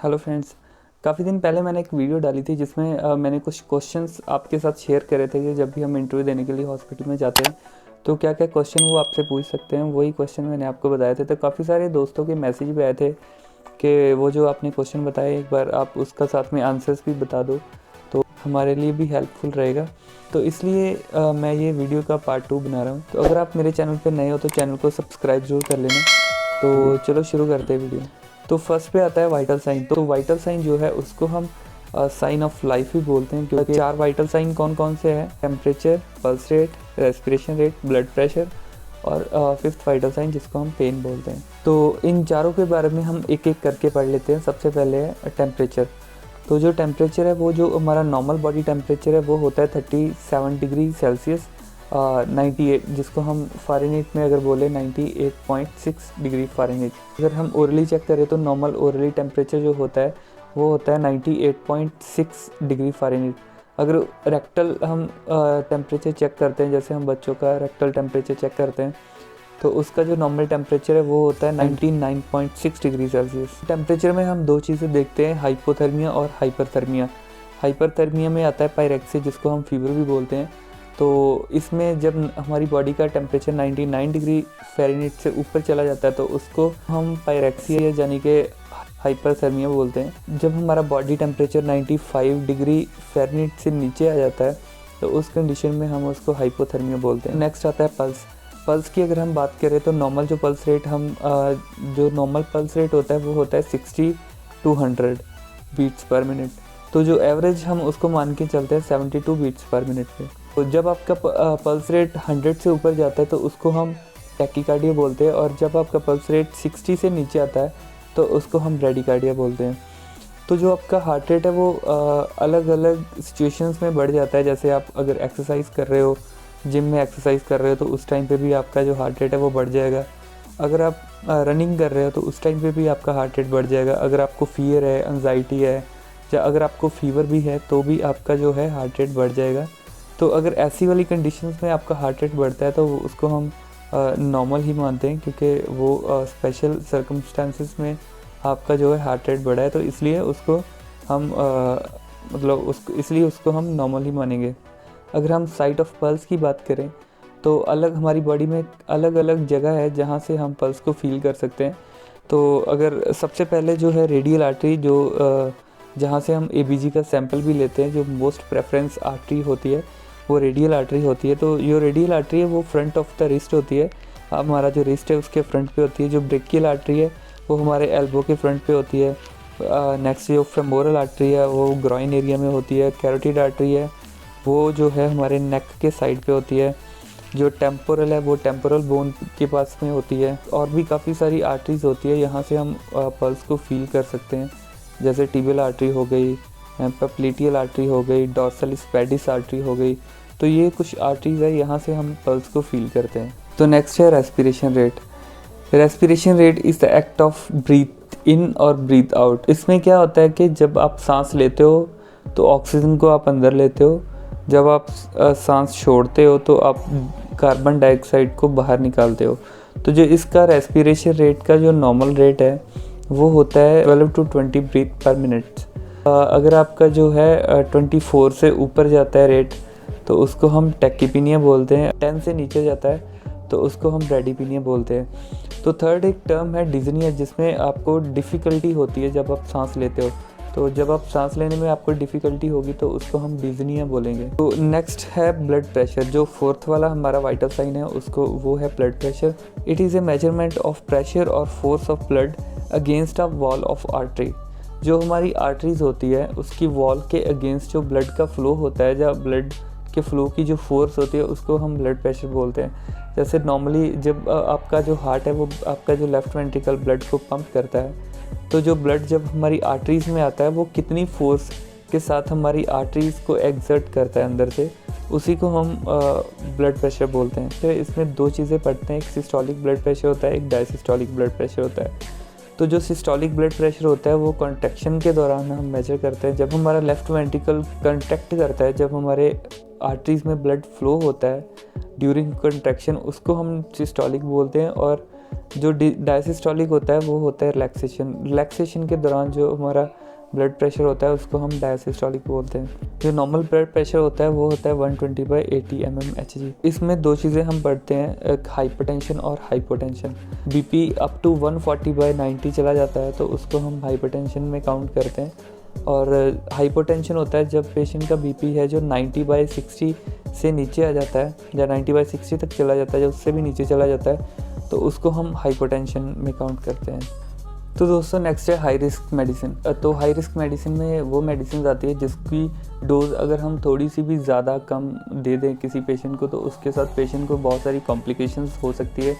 Hello friends. काफ़ी दिन पहले मैंने एक वीडियो डाली थी जिसमें मैंने कुछ क्वेश्चंस आपके साथ शेयर करे थे कि जब भी हम इंटरव्यू देने के लिए हॉस्पिटल में जाते हैं तो क्या क्या क्वेश्चन वो आपसे पूछ सकते हैं। वही क्वेश्चन मैंने आपको बताए थे, तो काफ़ी सारे दोस्तों के मैसेज भी आए थे कि वो जो आपने क्वेश्चन बताए एक बार आप उसका साथ में आंसर्स भी बता दो, तो हमारे लिए भी हेल्पफुल रहेगा। तो इसलिए मैं ये वीडियो का पार्ट 2 बना रहा हूँ। तो अगर आप मेरे चैनल पर नए हो तो चैनल को सब्सक्राइब ज़रूर कर लेना। तो चलो शुरू करते हैं वीडियो। तो फर्स्ट पे आता है वाइटल साइन। तो वाइटल साइन जो है उसको हम साइन ऑफ लाइफ भी बोलते हैं, क्योंकि 4 वाइटल साइन कौन कौन से हैं? Temperature, pulse rate, respiration rate, blood pressure और फिफ्थ वाइटल साइन जिसको हम पेन बोलते हैं। तो इन चारों के बारे में हम एक एक करके पढ़ लेते हैं। सबसे पहले है टेम्परेचर। तो जो टेम्परेचर है वो जो हमारा नॉर्मल बॉडी टेम्परेचर है वो होता है 37 डिग्री सेल्सियस, 98 जिसको हम फ़ारेनहीट में अगर बोले 98.6 डिग्री फ़ारेनहीट। अगर हम ओरली चेक करें तो नॉर्मल ओरली टेम्परेचर जो होता है वो होता है 98.6 डिग्री फ़ारेनहीट। अगर रेक्टल हम टेम्परेचर चेक करते हैं, जैसे हम बच्चों का रेक्टल टेम्परेचर चेक करते हैं, तो उसका जो नॉर्मल टेम्परेचर है वो होता है 99.6 डिग्री सेल्सियस। टेम्परेचर में हम दो चीज़ें देखते हैं, हाइपोथर्मिया और हाइपरथर्मिया। हाइपरथर्मिया में आता है पायरेक्सिया जिसको हम फीवर भी बोलते हैं। तो इसमें जब हमारी बॉडी का टेम्परेचर 99 डिग्री फ़ारेनहीट से ऊपर चला जाता है तो उसको हम पायरेक्सिया यानी कि हाइपरथर्मिया बोलते हैं। जब हमारा बॉडी टेम्परेचर 95 डिग्री फ़ारेनहीट से नीचे आ जाता है तो उस कंडीशन में हम उसको हाइपोथर्मिया बोलते हैं। नेक्स्ट आता है पल्स। पल्स की अगर हम बात करें तो नॉर्मल जो पल्स रेट जो नॉर्मल पल्स रेट होता है वो होता है 60 to 100 बीट्स पर मिनट। तो जो एवरेज हम उसको मान के चलते हैं 72 बीट्स पर मिनट पे। तो जब आपका पल्स रेट 100 से ऊपर जाता है तो उसको हम टैकीकार्डिया बोलते हैं, और जब आपका पल्स रेट 60 से नीचे आता है तो उसको हम ब्रेडिकार्डिया बोलते हैं। तो जो आपका हार्ट रेट है वो अलग अलग सिचुएशंस में बढ़ जाता है। जैसे आप अगर एक्सरसाइज कर रहे हो, जिम में एक्सरसाइज कर रहे हो, तो उस टाइम पे भी आपका जो हार्ट रेट है वो बढ़ जाएगा। अगर आप रनिंग कर रहे हो तो उस टाइम पे भी आपका हार्ट रेट बढ़ जाएगा। अगर आपको फियर है, एंजाइटी है, या अगर आपको फीवर भी है तो भी आपका जो है हार्ट रेट बढ़ जाएगा। तो अगर ऐसी वाली कंडीशंस में आपका हार्ट रेट बढ़ता है तो उसको हम नॉर्मल ही मानते हैं, क्योंकि वो स्पेशल सर्कमस्टांसिस में आपका जो है हार्ट रेट बढ़ा है, तो इसलिए उसको हम इसलिए उसको हम नॉर्मल ही मानेंगे। अगर हम साइट ऑफ पल्स की बात करें तो अलग हमारी बॉडी में अलग अलग जगह है जहाँ से हम पल्स को फील कर सकते हैं। तो अगर सबसे पहले जो है रेडियल आर्टरी, जो जहाँ से हम एबीजी का सैंपल भी लेते हैं, जो मोस्ट प्रेफरेंस आर्टरी होती है वो रेडियल आर्टरी होती है। तो जो रेडियल आर्टरी है वो फ्रंट ऑफ द रिस्ट होती है, हमारा जो रिस्ट है उसके फ्रंट पे होती है। जो ब्रेकियल आर्टरी है वो हमारे एल्बो के फ्रंट पे होती है। नेक्स्ट जो फेमोरल आर्टरी है वो ग्रॉइन एरिया में होती है। कैरोटिड आर्टरी है वो जो है हमारे नेक के साइड पे होती है। जो टेम्पोरल है वो टेम्पोरल बोन के पास में होती है। और भी काफ़ी सारी आर्टरीज होती है, यहाँ से हम पल्स को फील कर सकते हैं। जैसे टिबियल आर्टरी हो गई, पेप्लेटियल आर्टरी हो गई, डॉर्सल स्पेडिस आर्टरी हो गई। तो ये कुछ आर्टरीज है, यहाँ से हम पल्स को फील करते हैं। तो नेक्स्ट है respiration rate. Respiration rate is the act of breathe in और ब्रीथ आउट। इसमें क्या होता है कि जब आप सांस लेते हो तो ऑक्सीजन को आप अंदर लेते हो, जब आप सांस छोड़ते हो तो आप कार्बन डाइऑक्साइड को बाहर निकालते हो। तो जो इसका रेस्पिरेशन रेट का जो नॉर्मल रेट है वो होता है 12 to 20 ब्रीथ पर मिनट। अगर आपका जो है 24 से ऊपर जाता है रेट तो उसको हम टैकीपीनिया बोलते हैं। 10 से नीचे जाता है तो उसको हम ब्रेडिपीनिया बोलते हैं। तो थर्ड एक टर्म है डिज़निया, जिसमें आपको डिफ़िकल्टी होती है जब आप सांस लेते हो। तो जब आप सांस लेने में आपको डिफ़िकल्टी होगी तो उसको हम डिज़निया बोलेंगे। तो नेक्स्ट है ब्लड प्रेशर। जो फोर्थ वाला हमारा वाइटल साइन है उसको वो है blood pressure. It is a measurement of pressure और force of blood against a wall of artery. जो हमारी आर्टरीज होती है उसकी वॉल के अगेंस्ट जो ब्लड का फ्लो होता है, या ब्लड के फ्लो की जो फोर्स होती है उसको हम ब्लड प्रेशर बोलते हैं। जैसे नॉर्मली जब आपका जो हार्ट है वो आपका जो लेफ़्ट वेंट्रिकल ब्लड को पंप करता है, तो जो ब्लड जब हमारी आर्टरीज़ में आता है वो कितनी फोर्स के साथ हमारी आर्टरीज़ को एक्सर्ट करता है अंदर से, उसी को हम ब्लड प्रेशर बोलते हैं। तो इसमें दो चीज़ें पढ़ते हैं, एक सिस्टोलिक ब्लड प्रेशर होता है, एक डायसिस्टोलिक ब्लड प्रेशर होता है। तो जो सिस्टोलिक ब्लड प्रेशर होता है वो कॉन्ट्रैक्शन के दौरान हम मेजर करते हैं। जब हमारा लेफ़्ट वेंट्रिकल कॉन्ट्रैक्ट करता है, जब हमारे आर्टरीज़ में ब्लड फ्लो होता है ड्यूरिंग कॉन्ट्रैक्शन, उसको हम सिस्टोलिक बोलते हैं। और जो डायसिस्टोलिक होता है वो होता है रिलैक्सेशन के दौरान जो हमारा ब्लड प्रेशर होता है उसको हम डायसिस्टोलिक बोलते हैं। जो नॉर्मल ब्लड प्रेशर होता है वो होता है 120/80 mmHg। इसमें दो चीज़ें हम पढ़ते हैं, एक हाइपरटेंशन और हाइपोटेंशन। बीपी अप टू 140/90 चला जाता है तो उसको हम हाइपरटेंशन में काउंट करते हैं। और हाइपोटेंशन होता है जब पेशेंट का बीपी है जो 90/60 से नीचे आ जाता है या 90/60 तक चला जाता है, जब उससे भी नीचे चला जाता है तो उसको हम हाइपोटेंशन में काउंट करते हैं। तो दोस्तों नेक्स्ट है हाई रिस्क मेडिसिन। तो हाई रिस्क मेडिसिन में वो मेडिसिन आती है जिसकी डोज अगर हम थोड़ी सी भी ज़्यादा कम दे दें किसी पेशेंट को तो उसके साथ पेशेंट को बहुत सारी कॉम्प्लिकेशंस हो सकती है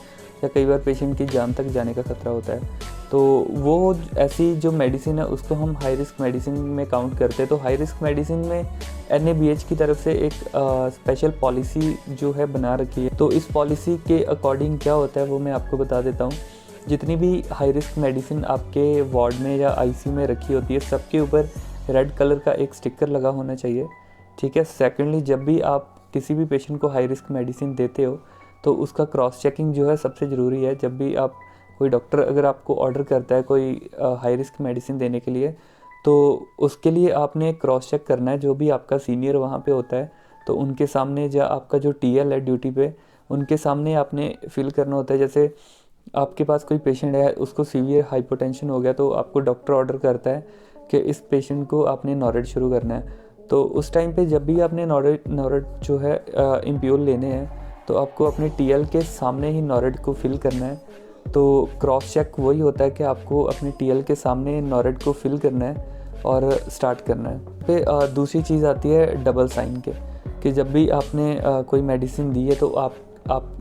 या कई बार पेशेंट की जान तक जाने का खतरा होता है। तो वो ऐसी जो मेडिसिन है उसको हम हाई रिस्क मेडिसिन में काउंट करते हैं। तो हाई रिस्क मेडिसिन में NABH की तरफ से एक स्पेशल पॉलिसी जो है बना रखी है। तो इस पॉलिसी के अकॉर्डिंग क्या होता है वो मैं आपको बता देता हूँ। जितनी भी हाई रिस्क मेडिसिन आपके वार्ड में या ICU में रखी होती है सबके ऊपर रेड कलर का एक स्टिकर लगा होना चाहिए, ठीक है। सेकेंडली, जब भी आप किसी भी पेशेंट को हाई रिस्क मेडिसिन देते हो तो उसका क्रॉस चेकिंग जो है सबसे ज़रूरी है। जब भी आप कोई डॉक्टर अगर आपको ऑर्डर करता है कोई हाई रिस्क मेडिसिन देने के लिए तो उसके लिए आपने क्रॉस चेक करना है। जो भी आपका सीनियर वहाँ पे होता है तो उनके सामने या आपका जो TL है ड्यूटी पे उनके सामने आपने फिल करना होता है। जैसे आपके पास कोई पेशेंट है उसको सीवियर हाइपोटेंशन हो गया तो आपको डॉक्टर ऑर्डर करता है कि इस पेशेंट को आपने नॉरेट शुरू करना है। तो उस टाइम पे जब भी आपने नॉरेट जो है इम्प्योल लेने हैं तो आपको अपने TL के सामने ही नॉरेट को फिल करना है। तो क्रॉस चेक वही होता है कि आपको अपने TL के सामने नॉरेट को फिल करना है और स्टार्ट करना है। फिर दूसरी चीज़ आती है डबल साइन के, कि जब भी आपने कोई मेडिसिन दी है तो आप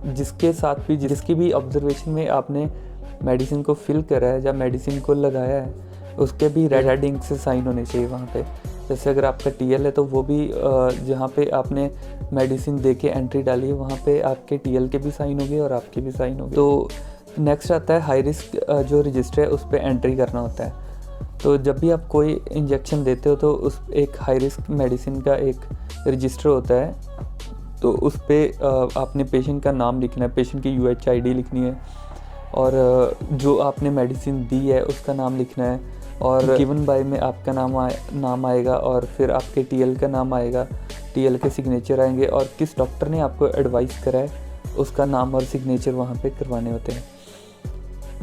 जिसके साथ भी जिसकी भी ऑब्जर्वेशन में आपने मेडिसिन को फिल करा है या मेडिसिन को लगाया है उसके भी रेड इंक से साइन होने चाहिए वहाँ पे। जैसे अगर आपका TL है तो वो भी जहाँ पे आपने मेडिसिन दे के एंट्री डाली है वहाँ पे आपके TL के भी साइन होगी और आपके भी साइन होगी। तो नेक्स्ट आता है हाई रिस्क जो रजिस्टर है उस पर एंट्री करना होता है। तो जब भी आप कोई इंजेक्शन देते हो तो उस एक हाई रिस्क मेडिसिन का एक रजिस्टर होता है। तो उस पर आपने पेशेंट का नाम लिखना है, पेशेंट की UHID लिखनी है और जो आपने मेडिसिन दी है उसका नाम लिखना है और गिवन बाय में आपका नाम आएगा और फिर आपके TL का नाम आएगा, TL के सिग्नेचर आएंगे और किस डॉक्टर ने आपको एडवाइस करा है उसका नाम और सिग्नेचर वहाँ पे करवाने होते हैं।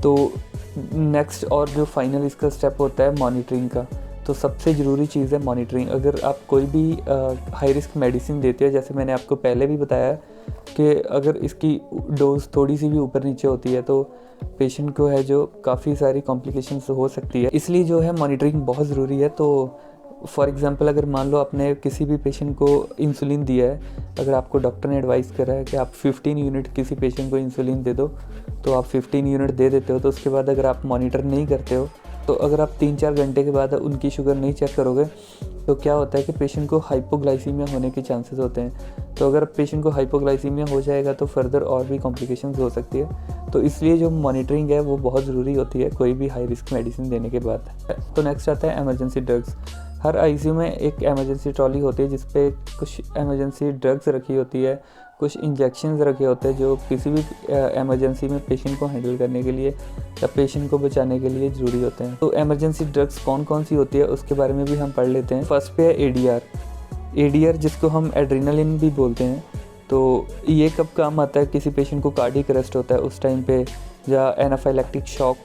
तो नेक्स्ट और जो फाइनल इसका स्टेप होता है मॉनिटरिंग का। तो सबसे ज़रूरी चीज़ है मॉनिटरिंग। अगर आप कोई भी हाई रिस्क मेडिसिन देते हो, जैसे मैंने आपको पहले भी बताया कि अगर इसकी डोज थोड़ी सी भी ऊपर नीचे होती है तो पेशेंट को है जो काफ़ी सारी कॉम्प्लिकेशंस हो सकती है, इसलिए जो है मॉनिटरिंग बहुत ज़रूरी है। तो फॉर एग्ज़ाम्पल अगर मान लो आपने किसी भी पेशेंट को इंसुलिन दिया है, अगर आपको डॉक्टर ने एडवाइस करा है कि आप 15 यूनिट किसी पेशेंट को इंसुलिन दे दो तो आप 15 यूनिट दे देते हो। तो उसके बाद अगर आप मॉनिटर नहीं करते हो तो अगर आप 3-4 घंटे के बाद उनकी शुगर नहीं चेक करोगे तो क्या होता है कि पेशेंट को हाइपोग्लाइसीमिया होने के चांसेस होते हैं। तो अगर पेशेंट को हाइपोग्लाइसीमिया हो जाएगा तो फर्दर और भी कॉम्प्लिकेशंस हो सकती है। तो इसलिए जो मॉनिटरिंग है वो बहुत ज़रूरी होती है कोई भी हाई रिस्क मेडिसिन देने के बाद। तो नेक्स्ट आता है इमरजेंसी ड्रग्स। हर ICU में एक इमरजेंसी ट्रॉली होती है जिस पे कुछ इमरजेंसी ड्रग्स रखी होती है, कुछ इंजेक्शंस रखे होते हैं जो किसी भी इमरजेंसी में पेशेंट को हैंडल करने के लिए या पेशेंट को बचाने के लिए ज़रूरी होते हैं। तो इमरजेंसी ड्रग्स कौन कौन सी होती है उसके बारे में भी हम पढ़ लेते हैं। फर्स्ट पे है ADR जिसको हम एड्रेनालिन भी बोलते हैं। तो ये कब काम आता है, किसी पेशेंट को कार्डियक अरेस्ट होता है उस टाइम पे, या एनाफाइलैक्टिक शॉक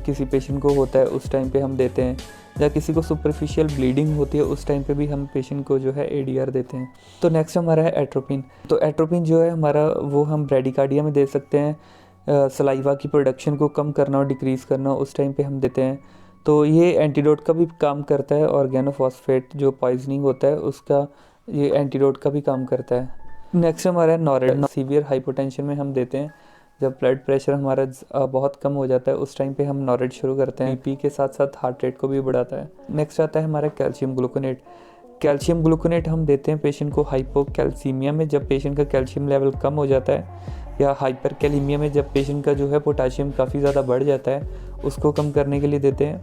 किसी पेशेंट को होता है उस टाइम पे हम देते हैं, या किसी को सुपरफिशियल ब्लीडिंग होती है उस टाइम पे भी हम पेशेंट को जो है ADR देते हैं। तो नेक्स्ट हमारा है एट्रोपिन। तो एट्रोपिन जो है हमारा वो हम ब्रेडिकार्डिया में दे सकते हैं। सलाइवा की प्रोडक्शन को कम करना और डिक्रीज़ करना उस टाइम पे हम देते हैं। तो ये एंटीडोट का भी काम करता है। ऑर्गेनोफॉस्फेट जो पॉइजनिंग होता है उसका ये एंटीडोट का भी काम करता है। नेक्स्ट हमारा है नॉरेट। सीवियर हाइपोटेंशन में हम देते हैं। जब ब्लड प्रेशर हमारा बहुत कम हो जाता है उस टाइम पे हम नॉरेट शुरू करते हैं। BP के साथ साथ हार्ट रेट को भी बढ़ाता है। नेक्स्ट आता है हमारा कैल्शियम ग्लूकोनेट। कैल्शियम ग्लूकोनेट हम देते हैं पेशेंट को हाइपोकैल्सीमिया में, जब पेशेंट का कैल्शियम लेवल कम हो जाता है, या हाइपरकैलीमिया में जब पेशेंट का जो है पोटाशियम काफ़ी ज़्यादा बढ़ जाता है उसको कम करने के लिए देते हैं,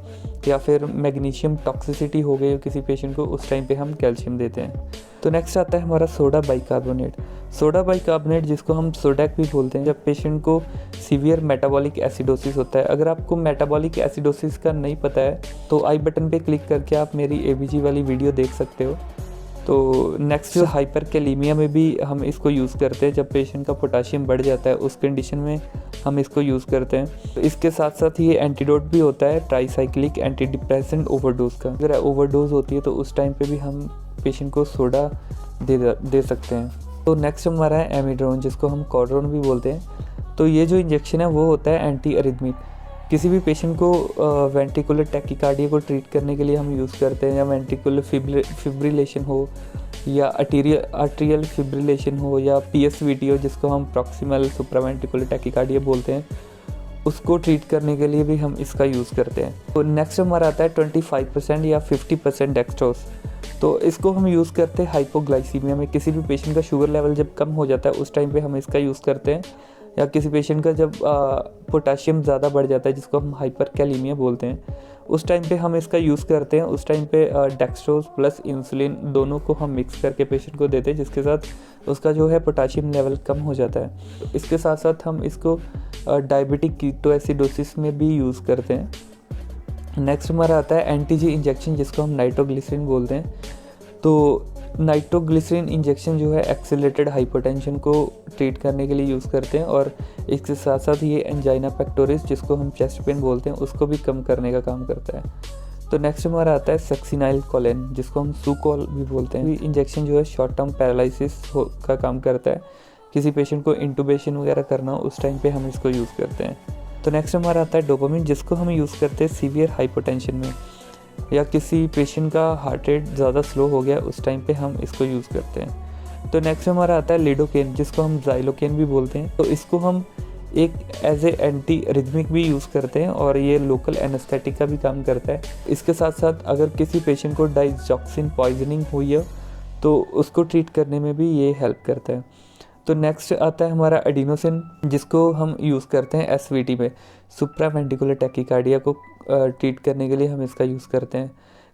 या फिर मैग्नीशियम टॉक्सिसिटी हो गई किसी पेशेंट को, उस टाइम पे हम कैल्शियम देते हैं। तो नेक्स्ट आता है हमारा सोडा बाइकार्बोनेट। सोडा बाइकार्बोनेट जिसको हम सोडैक भी बोलते हैं, जब पेशेंट को सीवियर मेटाबॉलिक एसिडोसिस होता है। अगर आपको मेटाबॉलिक एसिडोसिस का नहीं पता है तो आई बटन पे क्लिक करके आप मेरी एबीजी वाली वीडियो देख सकते हो। तो नेक्स्ट हाइपरकैलेमिया में भी हम इसको यूज़ करते हैं, जब पेशेंट का पोटाशियम बढ़ जाता है उस कंडीशन में हम इसको यूज़ करते हैं। तो इसके साथ साथ ये एंटीडोट भी होता है ट्राईसाइक्लिक एंटी डिप्रेसेंट ओवरडोज का। अगर ओवरडोज होती है तो उस टाइम पे भी हम पेशेंट को सोडा दे सकते हैं। तो नेक्स्ट हमारा है एमिड्रोन, जिसको हम कॉड्रोन भी बोलते हैं। तो ये जो इंजेक्शन है वो होता है एंटी अरिथमिक। किसी भी पेशेंट को वेंट्रिकुलर टैकीकार्डिया को ट्रीट करने के लिए हम यूज़ करते हैं, या वेंट्रिकुलर फिब्रिलेशन हो, या आर्ट्रियल फिब्रिलेशन हो, या PSVT हो जिसको हम प्रॉक्सिमल सुप्रावेंट्रिकुलर टैकीकार्डिया बोलते हैं, उसको ट्रीट करने के लिए भी हम इसका यूज़ करते हैं। तो नेक्स्ट हमारा आता है 25% या 50% डेक्सट्रोज। तो इसको हम यूज़ करते हैं हाइपोग्लाइसीमिया में। किसी भी पेशेंट का शुगर लेवल जब कम हो जाता है उस टाइम पे हम इसका यूज़ करते हैं, या किसी पेशेंट का जब पोटाशियम ज़्यादा बढ़ जाता है जिसको हम हाइपरकैलेमिया बोलते हैं, उस टाइम पे हम इसका यूज़ करते हैं। उस टाइम पे डेक्सट्रोज प्लस इंसुलिन दोनों को हम मिक्स करके पेशेंट को देते हैं, जिसके साथ उसका जो है पोटाशियम लेवल कम हो जाता है। तो इसके साथ साथ हम इसको डायबिटिक कीटोएसिडोसिस में भी यूज़ करते हैं। नेक्स्ट हमारा आता है एंटीजी इंजेक्शन, जिसको हम नाइट्रोग्लिसरीन बोलते हैं। तो नाइट्रोग्लिसरीन इंजेक्शन जो है एक्सेलरेटेड हाइपरटेंशन को ट्रीट करने के लिए यूज़ करते हैं, और इसके साथ साथ ये एंजाइना पेक्टोरिस जिसको हम चेस्ट पेन बोलते हैं उसको भी कम करने का काम करता है। तो नेक्स्ट हमारा आता है सक्सिनाइल कोलिन, जिसको हम सुकॉल भी बोलते हैं। इंजेक्शन जो है शॉर्ट टर्म पैरालिसिस का काम करता है। किसी पेशेंट को इंटूबेशन वगैरह करना हो उस टाइम पे हम इसको यूज़ करते हैं। तो नेक्स्ट हमारा आता है डोपामिन, जिसको हम यूज़ करते हैं सीवियर हाइपोटेंशन में, या किसी पेशेंट का हार्ट रेट ज़्यादा स्लो हो गया उस टाइम पे हम इसको यूज़ करते हैं। तो नेक्स्ट हमारा आता है लिडोकेन, जिसको हम ज़ाइलोकेन भी बोलते हैं। तो इसको हम एक एज ए एंटी रिदमिक भी यूज़ करते हैं, और ये लोकल एनेस्थेटिक का भी काम करता है। इसके साथ साथ अगर किसी पेशेंट को डाइजॉक्सिन पॉइजनिंग हुई है तो उसको ट्रीट करने में भी ये हेल्प करता है। तो नेक्स्ट आता है हमारा एडिनोसिन, जिसको हम यूज़ करते हैं SVT में, सुप्रावेंट्रिकुलर टैकीकार्डिया को ट्रीट करने के लिए हम इसका यूज़ करते हैं।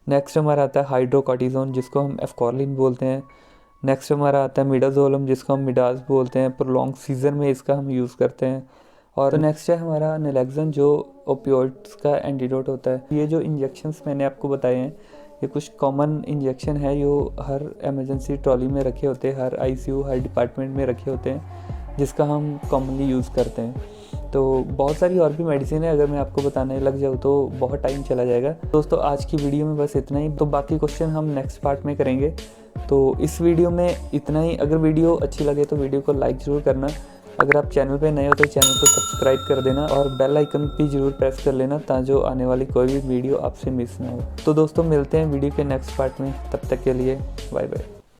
नेक्स्ट हमारा आता है हाइड्रोकॉर्टिजोन, जिसको हम एफकॉर्लिन बोलते हैं। नेक्स्ट हमारा आता है मिडाजोलम, जिसको हम मिडाज बोलते हैं। प्रोलॉन्ग सीजन में इसका हम यूज़ करते हैं। और नेक्स्ट है हमारा नैलेक्सन, जो ओपियोइड्स का एंटीडोट होता है। ये जो इंजेक्शंस मैंने आपको बताए हैं ये कुछ कॉमन इंजेक्शन है जो हर इमरजेंसी ट्रॉली में रखे होते हैं, हर ICU हर डिपार्टमेंट में रखे होते हैं, जिसका हम कॉमनली यूज़ करते हैं। तो बहुत सारी और भी मेडिसिन है, अगर मैं आपको बताने लग जाऊँ तो बहुत टाइम चला जाएगा। दोस्तों आज की वीडियो में बस इतना ही, तो बाकी क्वेश्चन हम नेक्स्ट पार्ट में करेंगे। तो इस वीडियो में इतना ही। अगर वीडियो अच्छी लगे तो वीडियो को लाइक ज़रूर करना। अगर आप चैनल पे नए हो तो चैनल को सब्सक्राइब कर देना, और बेल आइकन भी ज़रूर प्रेस कर लेना ताकि आने वाली कोई भी वीडियो आपसे मिस ना हो। तो दोस्तों मिलते हैं वीडियो के नेक्स्ट पार्ट में, तब तक के लिए बाय बाय।